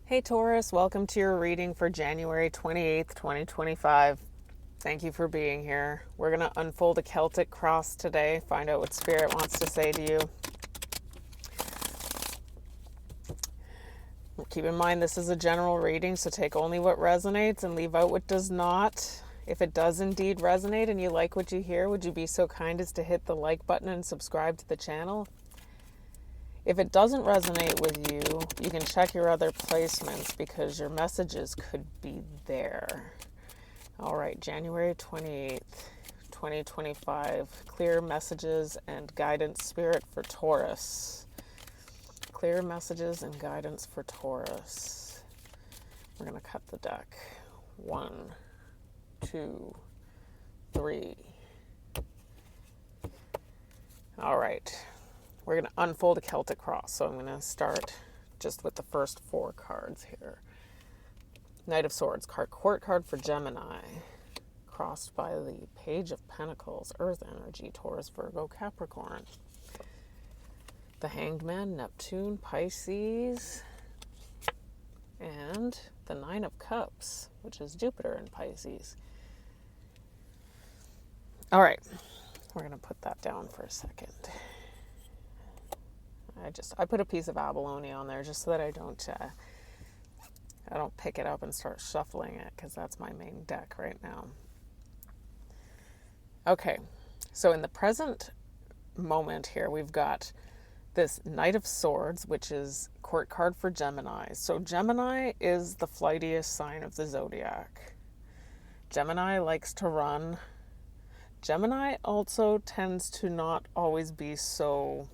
Hey Taurus, welcome to your reading for January 28th, 2025. Thank you for being here. We're going to unfold a Celtic cross today, find out what Spirit wants to say to you. Keep in mind this is a general reading, so take only what resonates and leave out what does not. If it does indeed resonate and you like what you hear, would you be so kind as to hit the like button and subscribe to the channel? If it doesn't resonate with you, you can check your other placements because your messages could be there. All right, January 28th, 2025. Clear messages and guidance, Spirit, for Taurus. Clear messages and guidance for Taurus. We're going to cut the deck. 1, 2, 3. All right. We're going to unfold a Celtic cross, so I'm going to start just with the first 4 cards here. Knight of Swords, court card for Gemini, crossed by the Page of Pentacles, Earth energy, Taurus, Virgo, Capricorn. The Hanged Man, Neptune, Pisces, and the 9 of Cups, which is Jupiter in Pisces. All right, we're going to put that down for a second. I put a piece of abalone on there just so that I don't pick it up and start shuffling it, because that's my main deck right now. Okay, so in the present moment here, we've got this Knight of Swords, which is court card for Gemini. So Gemini is the flightiest sign of the zodiac. Gemini likes to run. Gemini also tends to not always be so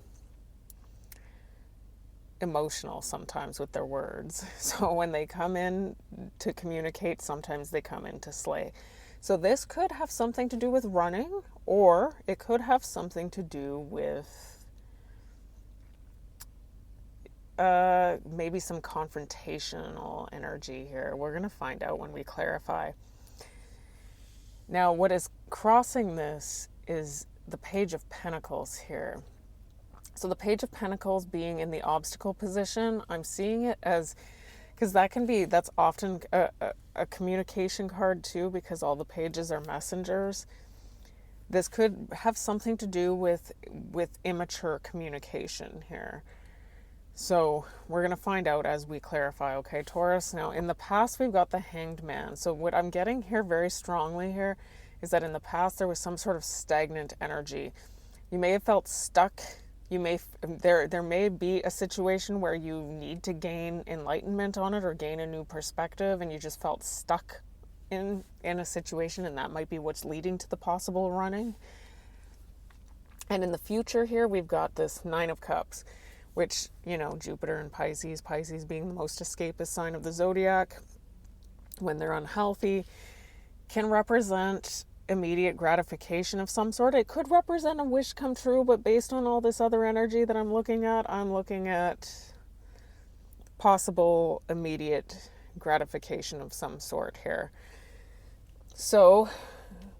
emotional sometimes with their words. So when they come in to communicate, sometimes they come in to slay. So this could have something to do with running, or it could have something to do with maybe some confrontational energy here. We're going to find out when we clarify. Now, what is crossing this is the Page of Pentacles here. So the Page of Pentacles being in the obstacle position, I'm seeing it as, because that's often a communication card too, because all the pages are messengers. This could have something to do with immature communication here. So we're going to find out as we clarify, okay, Taurus? Now, in the past, we've got the Hanged Man. So what I'm getting here very strongly here is that in the past, there was some sort of stagnant energy. You may have felt stuck. There may be a situation where you need to gain enlightenment on it or gain a new perspective, and you just felt stuck in a situation, and that might be what's leading to the possible running. And in the future here, we've got this 9 of Cups, which, Jupiter and Pisces being the most escapist sign of the zodiac, when they're unhealthy, can represent immediate gratification of some sort. It could represent a wish come true, but based on all this other energy that I'm looking at possible immediate gratification of some sort here. So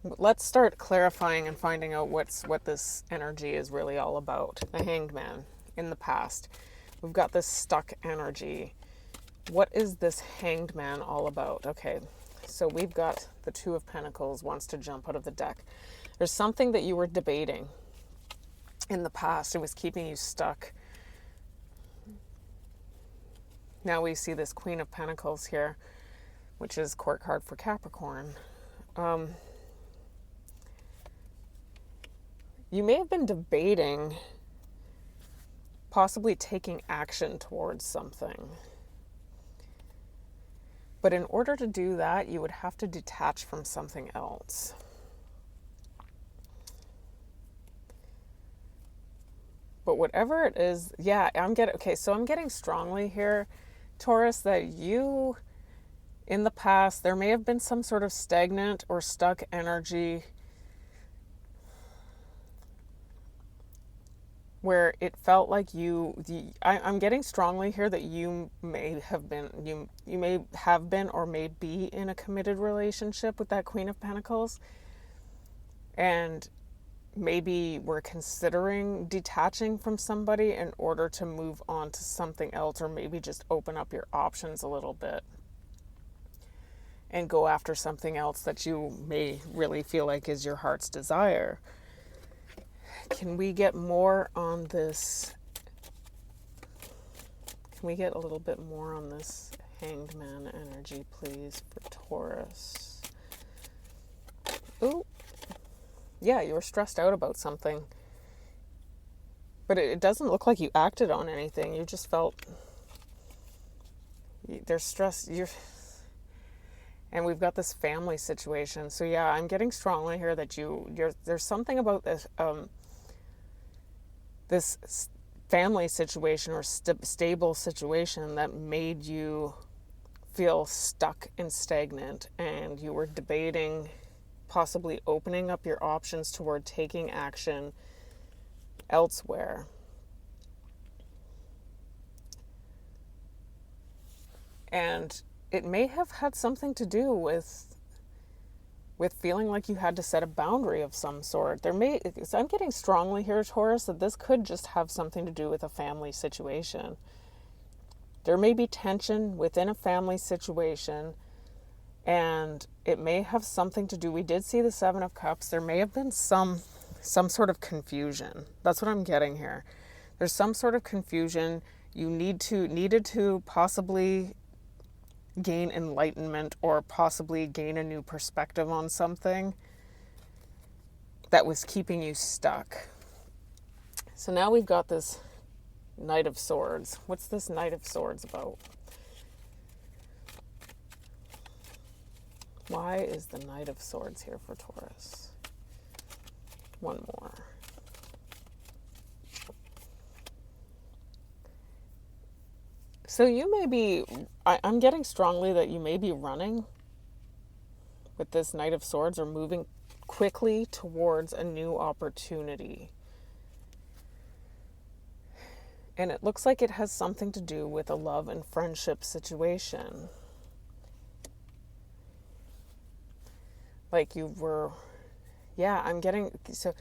let's start clarifying and finding out what this energy is really all about. The Hanged Man in the past. We've got this stuck energy. What is this Hanged Man all about? Okay, so we've got the 2 of Pentacles wants to jump out of the deck. There's something that you were debating in the past. It was keeping you stuck. Now we see this Queen of Pentacles here, which is court card for Capricorn. You may have been debating possibly taking action towards something. But in order to do that, you would have to detach from something else. But whatever it is, I'm getting strongly here, Taurus, that you, in the past, there may have been some sort of stagnant or stuck energy where it felt like I'm getting strongly here that you may have been or may be in a committed relationship with that Queen of Pentacles. And maybe we're considering detaching from somebody in order to move on to something else, or maybe just open up your options a little bit and go after something else that you may really feel like is your heart's desire. Can we get more on this? Can we get a little bit more on this Hanged Man energy, please, for Taurus? Ooh. Yeah, you were stressed out about something. But it doesn't look like you acted on anything. You just felt there's stress. And we've got this family situation. So yeah, I'm getting strongly here that there's something about this this family situation or stable situation that made you feel stuck and stagnant, and you were debating possibly opening up your options toward taking action elsewhere. And it may have had something to do with feeling like you had to set a boundary of some sort. So I'm getting strongly here, Taurus, that this could just have something to do with a family situation. There may be tension within a family situation, and it may have something to do, we did see the Seven of Cups, there may have been some sort of confusion. That's what I'm getting here. There's some sort of confusion. You needed to possibly gain enlightenment or possibly gain a new perspective on something that was keeping you stuck. So now we've got this Knight of Swords. What's this Knight of Swords about? Why is the Knight of Swords here for Taurus? One more. So you may be, I'm getting strongly that you may be running with this Knight of Swords, or moving quickly towards a new opportunity. And it looks like it has something to do with a love and friendship situation. Like you were, yeah, I'm getting, so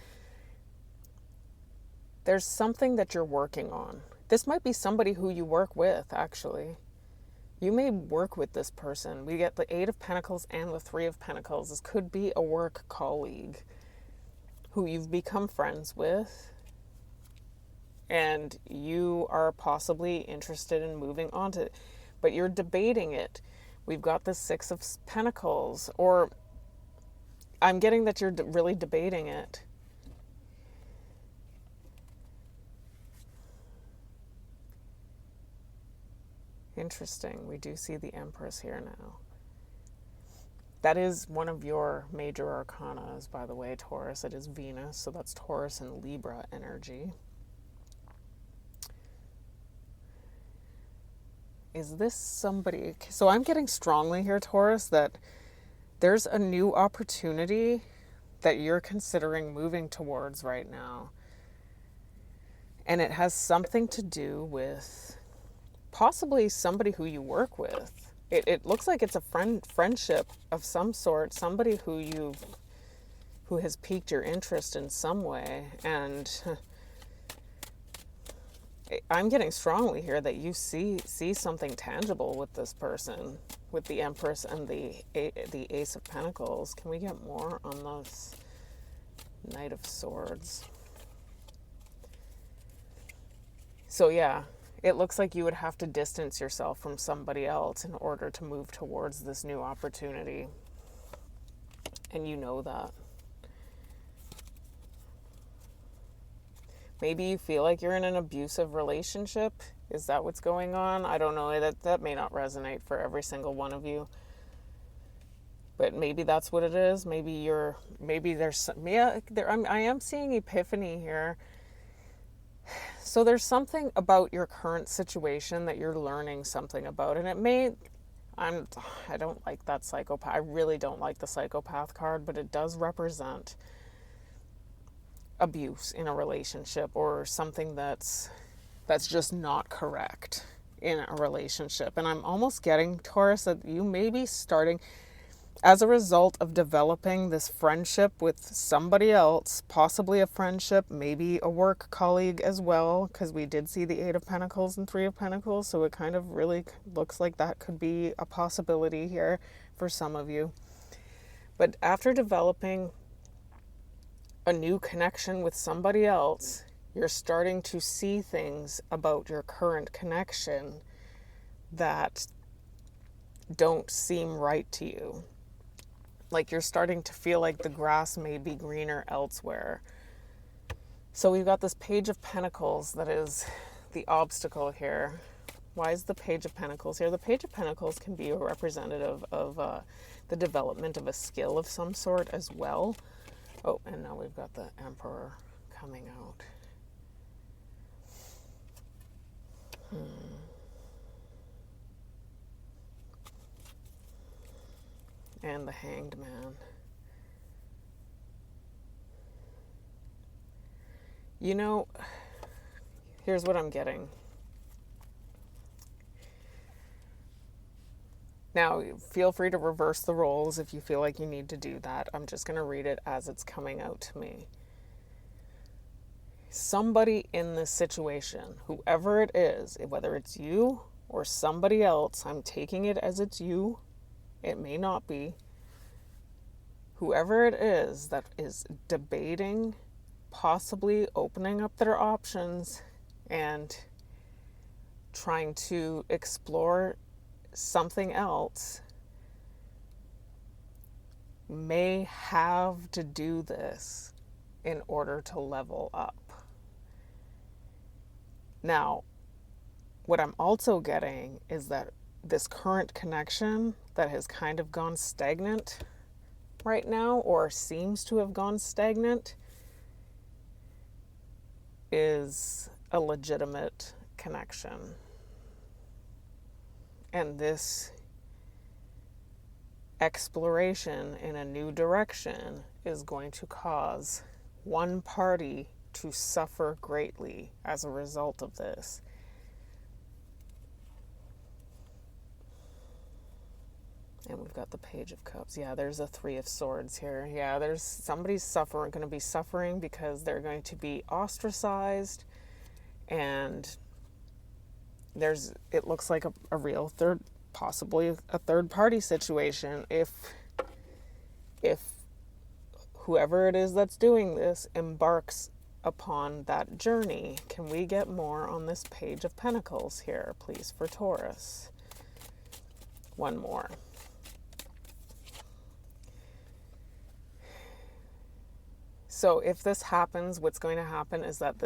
there's something that you're working on. This might be somebody who you work with, actually. You may work with this person. We get the Eight of Pentacles and the Three of Pentacles. This could be a work colleague who you've become friends with, and you are possibly interested in moving on to, but you're debating it. We've got the Six of Pentacles, or I'm getting that you're really debating it. Interesting. We do see the Empress here now. That is one of your major arcanas, by the way, Taurus. It is Venus, so that's Taurus and Libra energy. Is this somebody? So I'm getting strongly here, Taurus, that there's a new opportunity that you're considering moving towards right now. And it has something to do with possibly somebody who you work with. It looks like it's a friendship of some sort, somebody who has piqued your interest in some way. And I'm getting strongly here that you see something tangible with this person, with the Empress and the Ace of Pentacles. Can we get more on this Knight of Swords? So yeah, it looks like you would have to distance yourself from somebody else in order to move towards this new opportunity. And you know that. Maybe you feel like you're in an abusive relationship. Is that what's going on? I don't know. That may not resonate for every single one of you. But maybe that's what it is. Maybe there's, yeah, I am seeing epiphany here. So there's something about your current situation that you're learning something about, and it may, I don't like that psychopath. I really don't like the psychopath card, but it does represent abuse in a relationship, or something that's just not correct in a relationship. And I'm almost getting, Taurus, that you may be starting, as a result of developing this friendship with somebody else, possibly a friendship, maybe a work colleague as well, because we did see the Eight of Pentacles and Three of Pentacles, so it kind of really looks like that could be a possibility here for some of you. But after developing a new connection with somebody else, you're starting to see things about your current connection that don't seem right to you. Like you're starting to feel like the grass may be greener elsewhere. So we've got this Page of Pentacles that is the obstacle here. Why is the Page of Pentacles here? The Page of Pentacles can be a representative of the development of a skill of some sort as well. Oh, and now we've got the Emperor coming out. And the Hanged Man. You know, here's what I'm getting. Now, feel free to reverse the roles if you feel like you need to do that. I'm just going to read it as it's coming out to me. Somebody in this situation, whoever it is, whether it's you or somebody else, I'm taking it as it's you. It may not be. Whoever it is that is debating, possibly opening up their options and trying to explore something else, may have to do this in order to level up. Now, what I'm also getting is that this current connection that has kind of gone stagnant right now, or seems to have gone stagnant, is a legitimate connection. And this exploration in a new direction is going to cause one party to suffer greatly as a result of this. And we've got the Page of Cups. Yeah, there's a Three of Swords here. Yeah, there's somebody's going to be suffering because they're going to be ostracized, and it looks like a real possibly a third party situation if whoever it is that's doing this embarks upon that journey. Can we get more on this Page of Pentacles here, please, for Taurus? One more. So if this happens, what's going to happen is that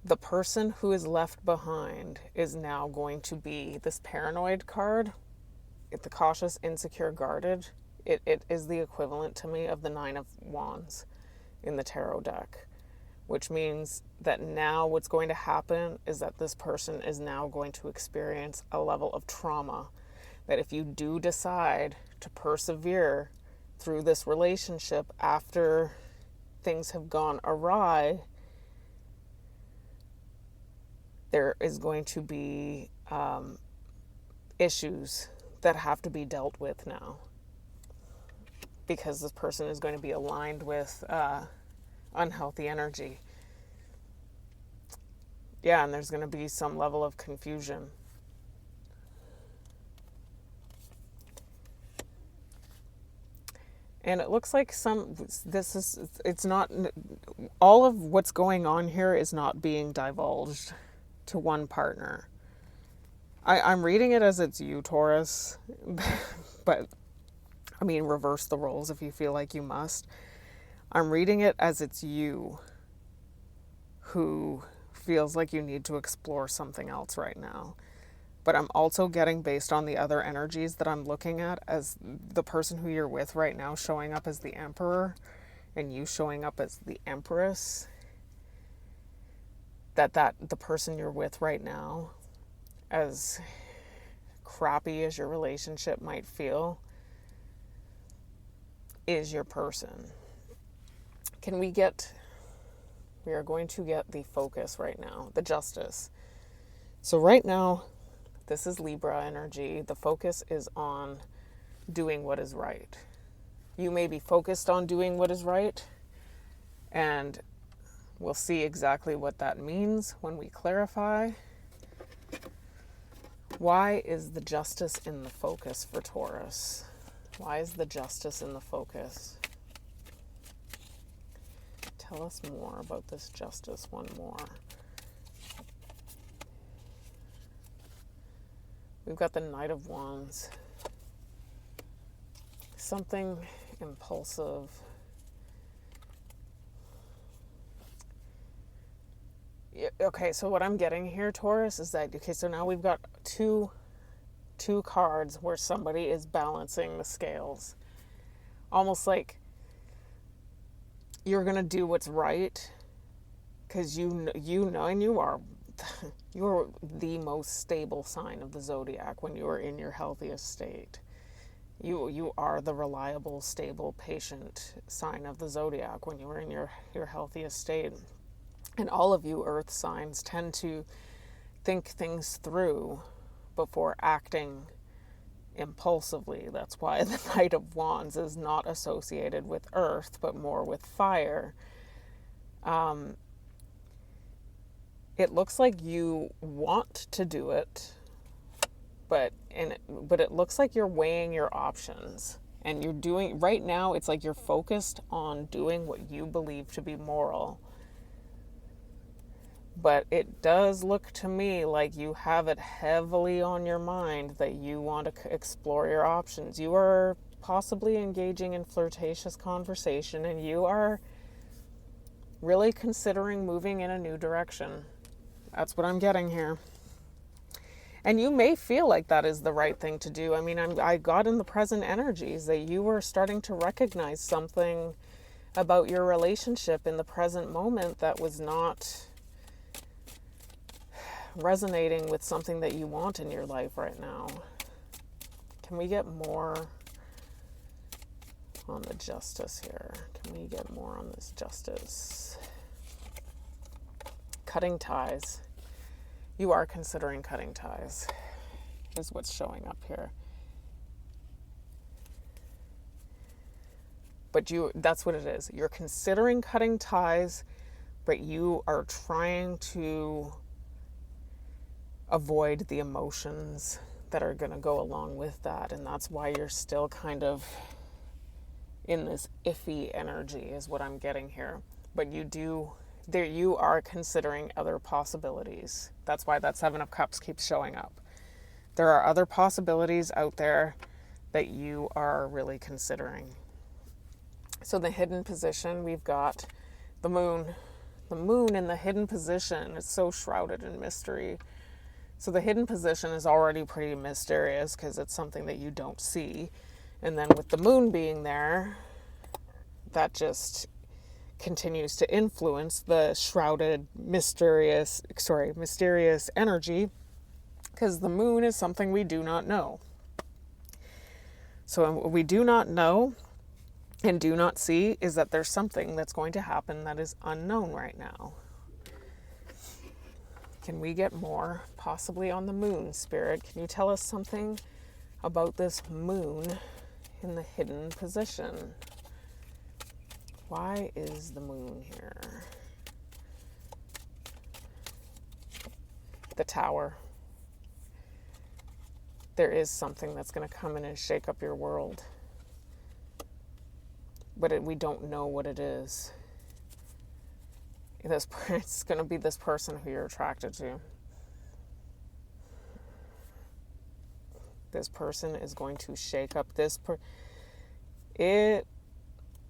the person who is left behind is now going to be this paranoid card. The cautious, insecure, guarded. It is the equivalent to me of the Nine of Wands in the tarot deck, which means that now what's going to happen is that this person is now going to experience a level of trauma that if you do decide to persevere through this relationship after things have gone awry, there is going to be issues that have to be dealt with now, because this person is going to be aligned with unhealthy energy. Yeah, and there's going to be some level of confusion. And it looks like it's not, all of what's going on here is not being divulged to one partner. I'm reading it as it's you, Taurus, but I mean, reverse the roles if you feel like you must. I'm reading it as it's you who feels like you need to explore something else right now. But I'm also getting, based on the other energies that I'm looking at, as the person who you're with right now showing up as the Emperor and you showing up as the Empress, that the person you're with right now, as crappy as your relationship might feel, is your person. We are going to get the focus right now, the Justice. So right now, this is Libra energy. The focus is on doing what is right. You may be focused on doing what is right, and we'll see exactly what that means when we clarify. Why is the justice in the focus for Taurus? Why is the justice in the focus? Tell us more about this justice one more. We've got the Knight of Wands. Something impulsive. Okay, so what I'm getting here, Taurus, is that, okay, so now we've got two cards where somebody is balancing the scales. Almost like you're going to do what's right because you know, and you're the most stable sign of the zodiac when you are in your healthiest state. You are the reliable, stable, patient sign of the zodiac when you are in your healthiest state. And all of you earth signs tend to think things through before acting impulsively. That's why the Knight of Wands is not associated with earth, but more with fire. It looks like you want to do it, but it looks like you're weighing your options. And you're doing, right now, it's like you're focused on doing what you believe to be moral. But it does look to me like you have it heavily on your mind that you want to explore your options. You are possibly engaging in flirtatious conversation, and you are really considering moving in a new direction. That's what I'm getting here. And you may feel like that is the right thing to do. I mean, I got in the present energies that you are starting to recognize something about your relationship in the present moment that was not resonating with something that you want in your life right now. Can we get more on the justice here? Can we get more on this justice? Cutting ties. You are considering cutting ties, is what's showing up here. But that's what it is. You're considering cutting ties, but you are trying to avoid the emotions that are going to go along with that. And that's why you're still kind of in this iffy energy, is what I'm getting here. But you are considering other possibilities. That's why that Seven of Cups keeps showing up. There are other possibilities out there that you are really considering. So the hidden position, we've got the moon. The moon in the hidden position is so shrouded in mystery. So the hidden position is already pretty mysterious because it's something that you don't see. And then with the moon being there, that just continues to influence the shrouded, mysterious energy, because the moon is something we do not know. So what we do not know and do not see is that there's something that's going to happen that is unknown right now. Can we get more, possibly on the moon, Spirit? Can you tell us something about this moon in the hidden position? Why is the moon here? The Tower. There is something that's going to come in and shake up your world. But we don't know what it is. It's going to be this person who you're attracted to. This person is going to shake up it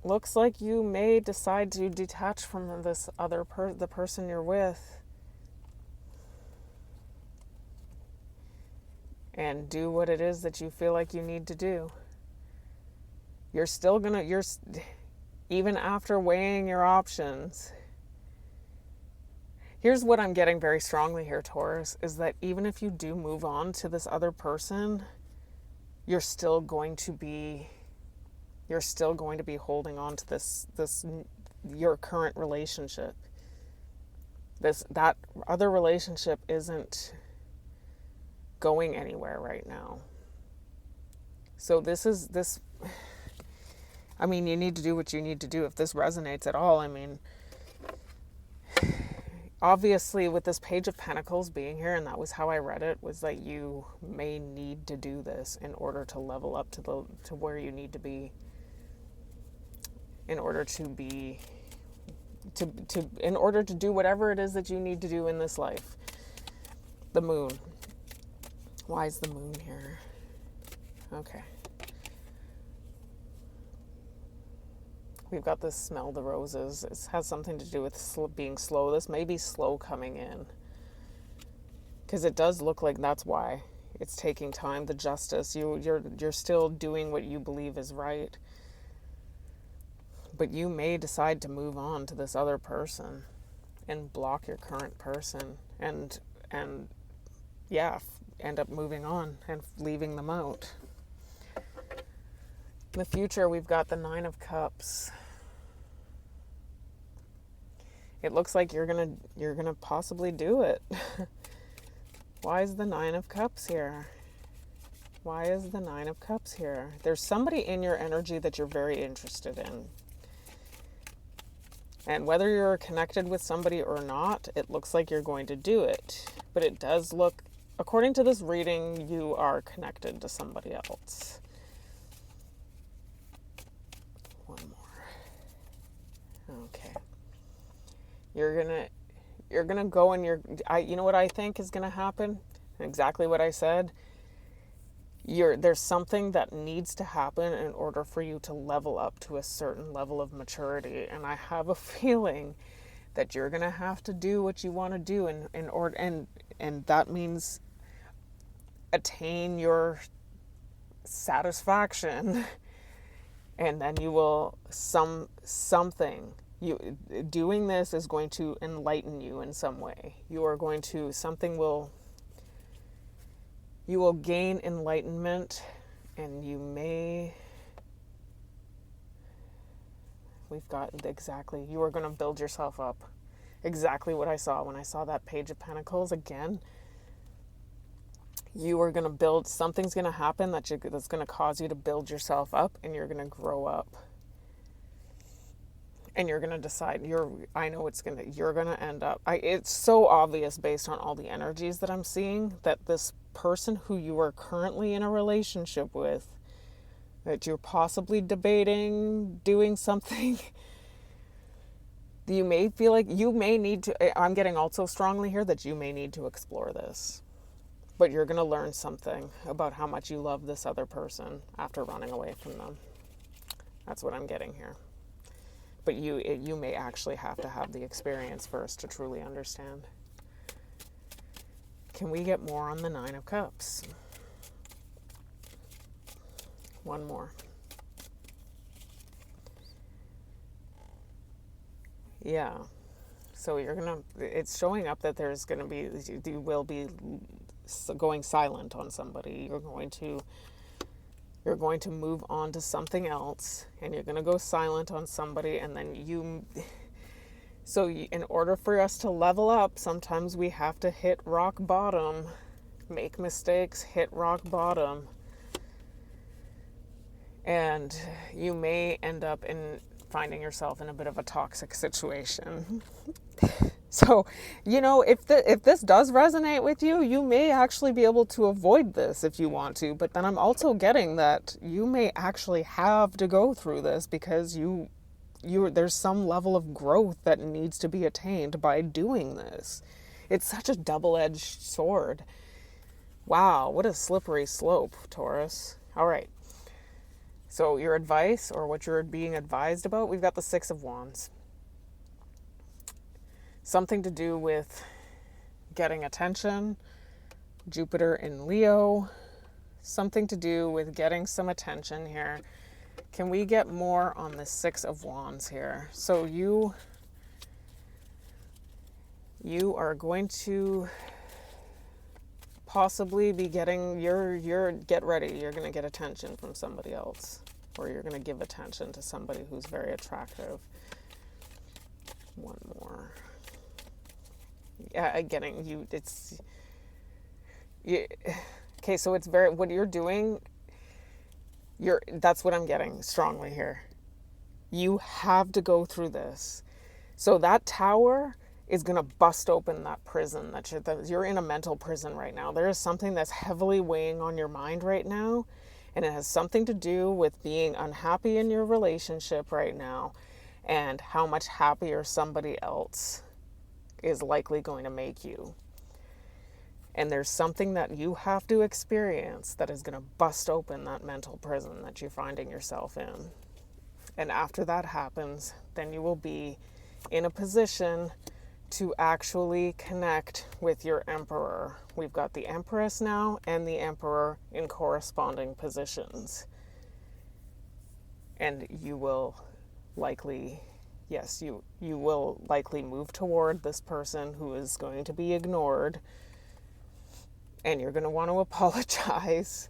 looks like you may decide to detach from this other the person you're with and do what it is that you feel like you need to do. You're still even after weighing your options. Here's what I'm getting very strongly here, Taurus, is that even if you do move on to this other person, you're still going to be holding on to this your current relationship. That other relationship isn't going anywhere right now. So I mean, you need to do what you need to do if this resonates at all. I mean, obviously with this Page of Pentacles being here, and that was how I read it, was that you may need to do this in order to level up to where you need to be, in order to be in order to do whatever it is that you need to do in this life. The moon. Why is the moon here? Okay. We've got this smell the roses. It has something to do with being slow. This may be slow coming in, because it does look like that's why it's taking time. The justice. You're still doing what you believe is right, but you may decide to move on to this other person and block your current person, and yeah, end up moving on and leaving them out. In the future, we've got the Nine of Cups. It looks like you're gonna possibly do it. Why is the Nine of Cups here? Why is the Nine of Cups here? There's somebody in your energy that you're very interested in. And whether you're connected with somebody or not, it looks like you're going to do it. But it does look, according to this reading, you are connected to somebody else. One more. Okay. You're gonna go and you know what I think is gonna happen? Exactly what I said. There's something that needs to happen in order for you to level up to a certain level of maturity, and I have a feeling that you're gonna have to do what you want to do in order, and that means attain your satisfaction, and then you will something. Doing this is going to enlighten you in some way. You will gain enlightenment, and you are going to build yourself up. Exactly what I saw when I saw that Page of Pentacles again. You are going to build, something's going to happen that's going to cause you to build yourself up, and you're going to grow up. And you're going to decide, you're going to end up, it's so obvious based on all the energies that I'm seeing, that this person who you are currently in a relationship with, that you're possibly debating doing something, you may feel like you may need to, I'm getting also strongly here that you may need to explore this. But you're going to learn something about how much you love this other person after running away from them. That's what I'm getting here. But you may actually have to have the experience first to truly understand. Can we get more on the Nine of Cups? One more. Yeah. So it's showing up that you will be going silent on somebody. You're going to move on to something else, and you're going to go silent on somebody, and then in order for us to level up, sometimes we have to hit rock bottom, make mistakes, hit rock bottom, and you may end up finding yourself in a bit of a toxic situation. So, if this does resonate with you, you may actually be able to avoid this if you want to. But then I'm also getting that you may actually have to go through this because there's some level of growth that needs to be attained by doing this. It's such a double-edged sword. Wow, what a slippery slope, Taurus. All right. So your advice, or what you're being advised about, we've got the Six of Wands. Something to do with getting attention, Jupiter in Leo, something to do with getting some attention here. Can we get more on the Six of Wands here? So you are going to possibly be getting get ready. You're going to get attention from somebody else, or you're going to give attention to somebody who's very attractive. One more. Yeah, getting you. Okay, so it's what you're doing. That's what I'm getting strongly here. You have to go through this. So that tower is going to bust open that prison that you're in a mental prison right now. There is something that's heavily weighing on your mind right now, and it has something to do with being unhappy in your relationship right now and how much happier somebody else is likely going to make you. And there's something that you have to experience that is going to bust open that mental prison that you're finding yourself in. And after that happens, then you will be in a position to actually connect with your emperor. We've got the empress now and the emperor in corresponding positions. And you will likely, yes, you will likely move toward this person who is going to be ignored. And you're going to want to apologize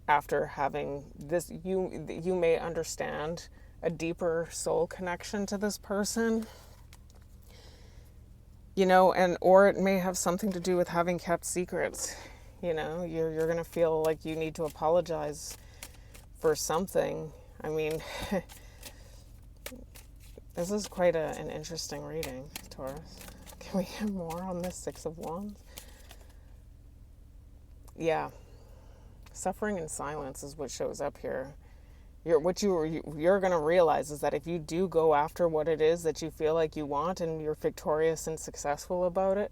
after having this. You may understand a deeper soul connection to this person, or it may have something to do with having kept secrets. You're going to feel like you need to apologize for something. I mean, this is quite an interesting reading, Taurus. Can we get more on this Six of Wands? Yeah. Suffering in silence is what shows up here. You're going to realize is that if you do go after what it is that you feel like you want and you're victorious and successful about it,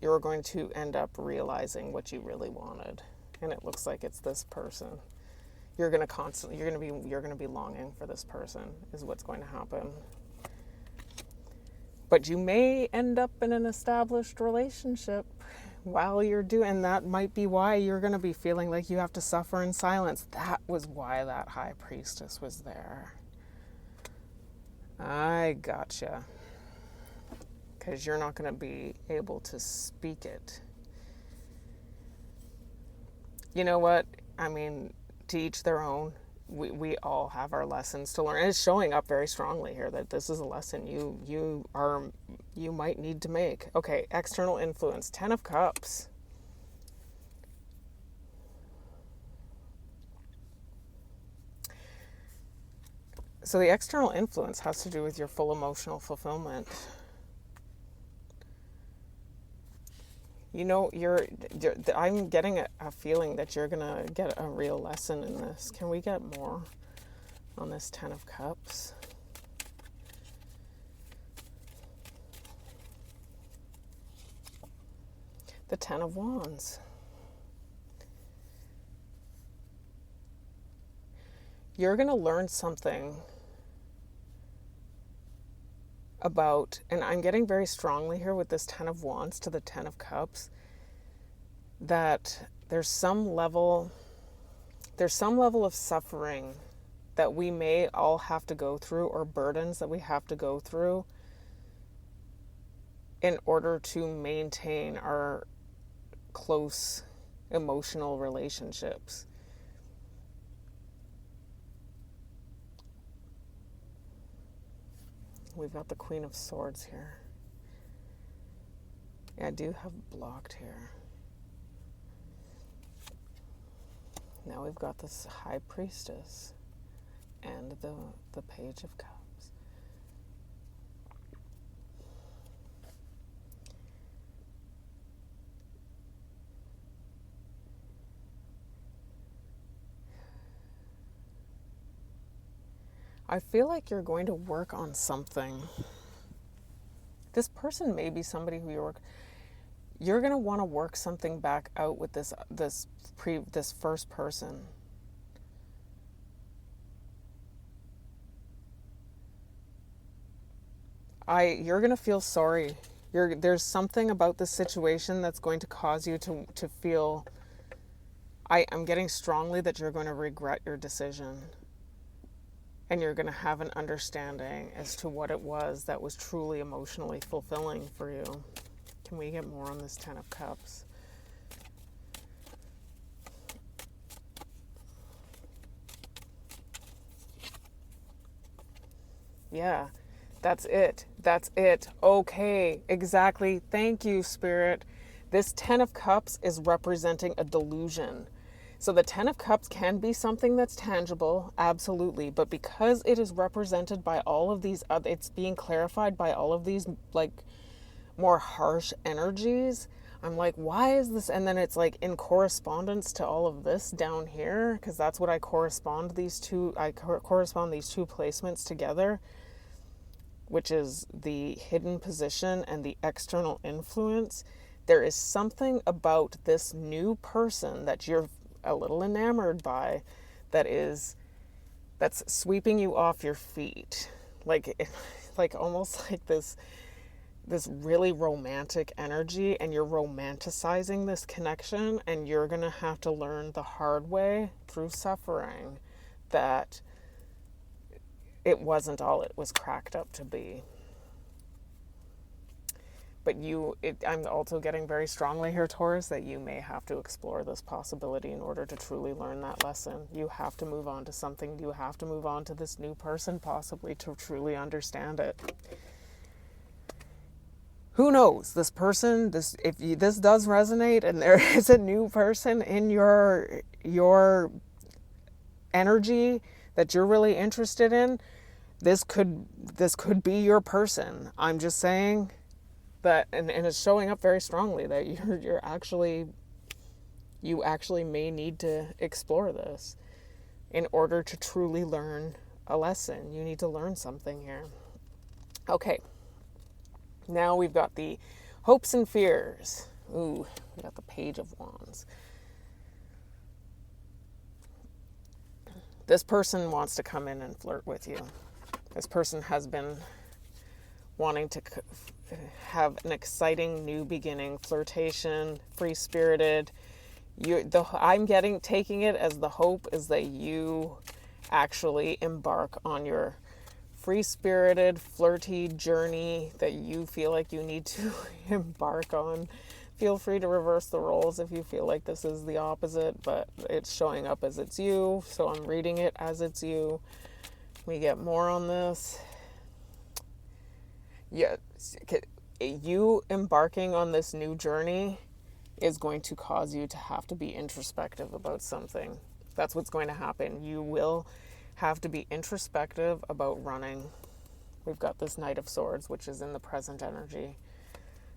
you're going to end up realizing what you really wanted. And it looks like it's this person. You're going to be longing for this person is what's going to happen. But you may end up in an established relationship while you're and that might be why you're going to be feeling like you have to suffer in silence. That was why that high priestess was there. I gotcha. Because you're not going to be able to speak it. You know what? I mean, to each their own. We all have our lessons to learn. And it's showing up very strongly here that this is a lesson you might need to make. Okay, external influence. 10 of Cups. So the external influence has to do with your full emotional fulfillment. I'm getting a feeling that you're going to get a real lesson in this. Can we get more on this 10 of Cups? The 10 of Wands. You're going to learn something about, and I'm getting very strongly here with this 10 of Wands to the 10 of Cups, that there's some level of suffering that we may all have to go through, or burdens that we have to go through in order to maintain our close emotional relationships. We've got the Queen of Swords here. Yeah, I do have blocked here. Now we've got this High Priestess and the Page of Cups. I feel like you're going to work on something. This person may be somebody who you're going to want to work something back out with this first person. You're going to feel sorry. There's something about this situation that's going to cause you to feel, I'm getting strongly that you're going to regret your decision. And you're going to have an understanding as to what it was that was truly emotionally fulfilling for you. Can we get more on this 10 of Cups? Yeah, that's it. That's it. Okay, exactly. Thank you, Spirit. This 10 of Cups is representing a delusion. So the Ten of Cups can be something that's tangible, absolutely. But because it is represented by all of these, it's being clarified by all of these like more harsh energies. I'm like, why is this? And then it's like in correspondence to all of this down here, because that's what I correspond these two. I correspond these two placements together, which is the hidden position and the external influence. There is something about this new person that you're a little enamored by that's sweeping you off your feet, like almost like this really romantic energy, and you're romanticizing this connection, and you're going to have to learn the hard way through suffering that it wasn't all it was cracked up to be. But I'm also getting very strongly here, Taurus, that you may have to explore this possibility in order to truly learn that lesson. You have to move on to something. You have to move on to this new person possibly to truly understand it. Who knows? This person, if this does resonate and there is a new person in your energy that you're really interested in, this could be your person. I'm just saying that, and it's showing up very strongly that you actually may need to explore this in order to truly learn a lesson. You need to learn something here. Okay. Now we've got the hopes and fears. Ooh, we got the Page of Wands. This person wants to come in and flirt with you. This person has been wanting to have an exciting new beginning, flirtation, free-spirited. Taking it as the hope is that you actually embark on your free-spirited, flirty journey that you feel like you need to embark on. Feel free to reverse the roles if you feel like this is the opposite, but it's showing up as it's you, so I'm reading it as it's you. We get more on this. Yeah, you embarking on this new journey is going to cause you to have to be introspective about something. That's what's going to happen. You will have to be introspective about running. We've got this Knight of Swords, which is in the present energy,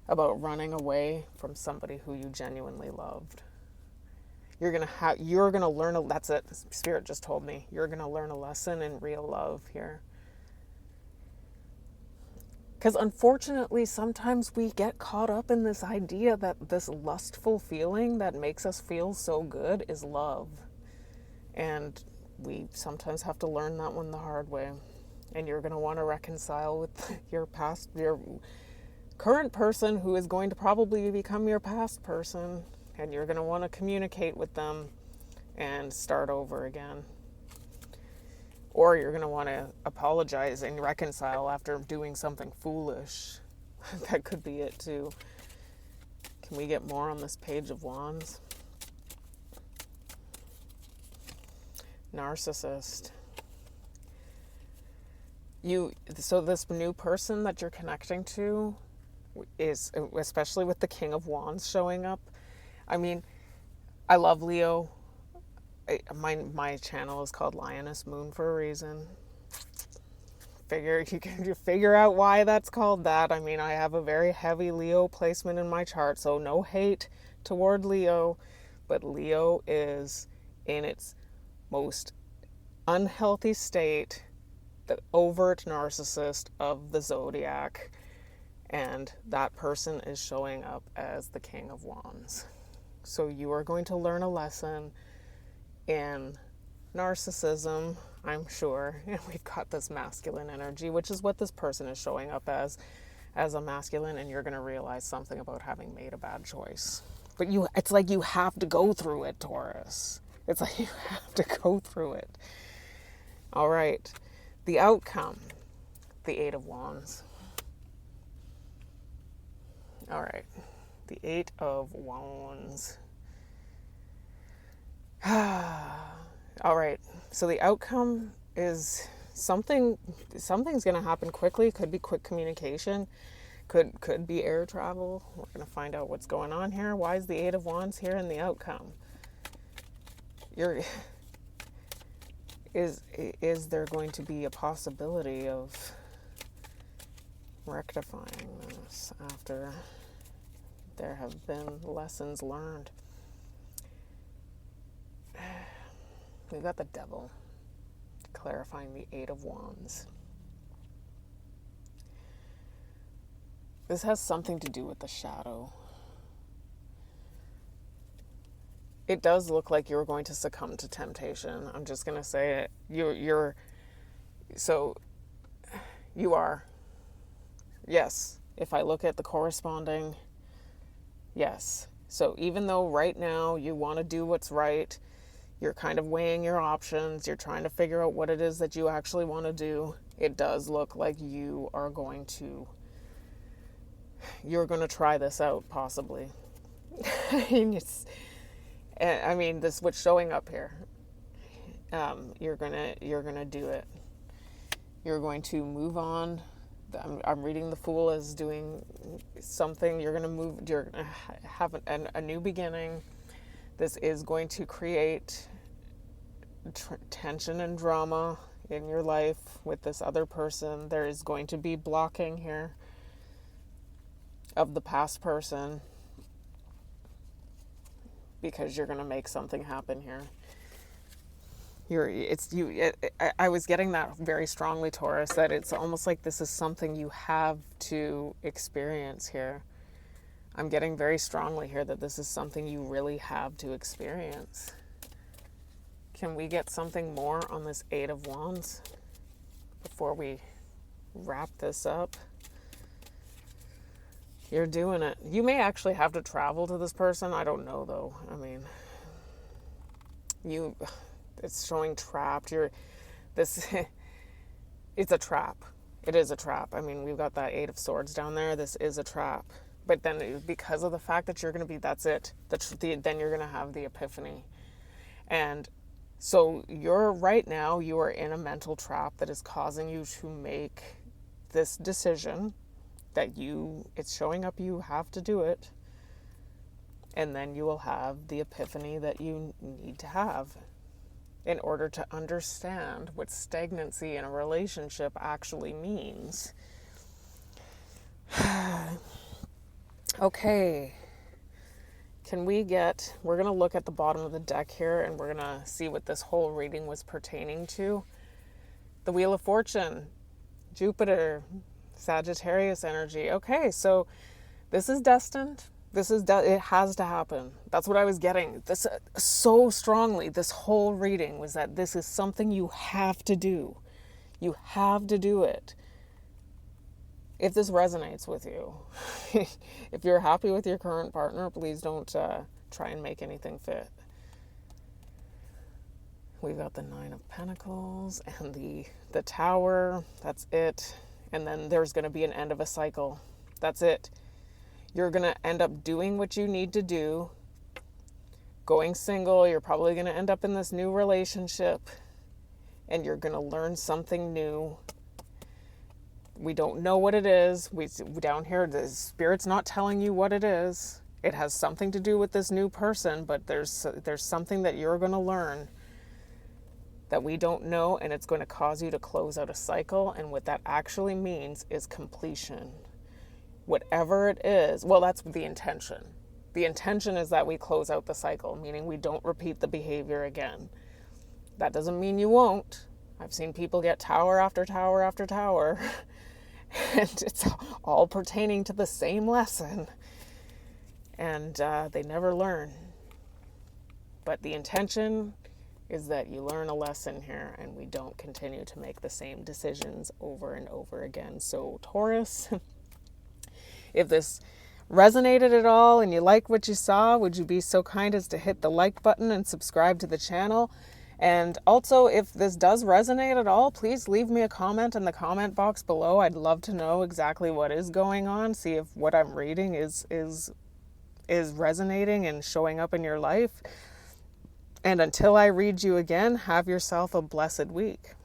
about running away from somebody who you genuinely loved. You're gonna learn that's it. Spirit just told me you're gonna learn a lesson in real love here. Because unfortunately, sometimes we get caught up in this idea that this lustful feeling that makes us feel so good is love, and we sometimes have to learn that one the hard way. And you're going to want to reconcile with your current person who is going to probably become your past person. And you're going to want to communicate with them and start over again. Or you're going to want to apologize and reconcile after doing something foolish. That could be it too. Can we get more on this Page of Wands? Narcissist. So this new person that you're connecting to is, especially with the King of Wands showing up. I mean, I love Leo. My channel is called Lioness Moon for a reason. You can figure out why that's called that. I mean, I have a very heavy Leo placement in my chart, so no hate toward Leo, but Leo is in its most unhealthy state, the overt narcissist of the zodiac, and that person is showing up as the King of Wands. So you are going to learn a lesson in narcissism, I'm sure. And we've got this masculine energy, which is what this person is showing up as a masculine, and you're going to realize something about having made a bad choice. But it's like you have to go through it, Taurus. It's like you have to go through it. All right. The outcome. The Eight of Wands. All right. The Eight of Wands. All right. So the outcome is something's going to happen quickly. Could be quick communication. Could be air travel. We're going to find out what's going on here. Why is the Eight of Wands here in the outcome? you're is there going to be a possibility of rectifying this after there have been lessons learned? We've got the Devil clarifying the Eight of Wands. This has something to do with the shadow. It does look like you're going to succumb to temptation. I'm just going to say it. You are. Yes. If I look at the corresponding, yes. So even though right now you want to do what's right, you're kind of weighing your options, you're trying to figure out what it is that you actually want to do, it does look like you're going to try this out, possibly. I mean, this what's showing up here. You're gonna do it. You're going to move on. I'm reading the Fool as doing something. You're gonna move. You're gonna have a new beginning. This is going to create tension and drama in your life with this other person. There is going to be blocking here of the past person, because you're going to make something happen here. I was getting that very strongly, Taurus, that it's almost like this is something you have to experience here. I'm getting very strongly here that this is something you really have to experience. Can we get something more on this Eight of Wands before we wrap this up? You're doing it. You may actually have to travel to this person. I don't know, though. I mean, it's showing trapped. It's a trap. It is a trap. I mean, we've got that Eight of Swords down there. This is a trap. But then because of the fact that you're going to be, that's it. Then you're going to have the epiphany. And so right now, you are in a mental trap that is causing you to make this decision that it's showing up, you have to do it. And then you will have the epiphany that you need to have in order to understand what stagnancy in a relationship actually means. Okay. We're going to look at the bottom of the deck here, and we're going to see what this whole reading was pertaining to. The Wheel of Fortune, Jupiter, Sagittarius energy. Okay, so this is destined. It has to happen. That's what I was getting. This so strongly. This whole reading was that this is something you have to do. You have to do it. If this resonates with you, if you're happy with your current partner, please don't try and make anything fit. We've got the Nine of Pentacles and the Tower. That's it. And then there's going to be an end of a cycle. That's it. You're going to end up doing what you need to do. Going single, you're probably going to end up in this new relationship. And you're going to learn something new. We don't know what it is. Down here, the Spirit's not telling you what it is. It has something to do with this new person, but there's something that you're going to learn that we don't know, and it's going to cause you to close out a cycle. And what that actually means is completion. Whatever it is, well, that's the intention. The intention is that we close out the cycle, meaning we don't repeat the behavior again. That doesn't mean you won't. I've seen people get tower after tower after tower, and it's all pertaining to the same lesson, and they never learn. But the intention is that you learn a lesson here, and we don't continue to make the same decisions over and over again. So, Taurus, if this resonated at all and you like what you saw, would you be so kind as to hit the like button and subscribe to the channel? And also, if this does resonate at all, please leave me a comment in the comment box below. I'd love to know exactly what is going on, see if what I'm reading is resonating and showing up in your life. And until I read you again, have yourself a blessed week.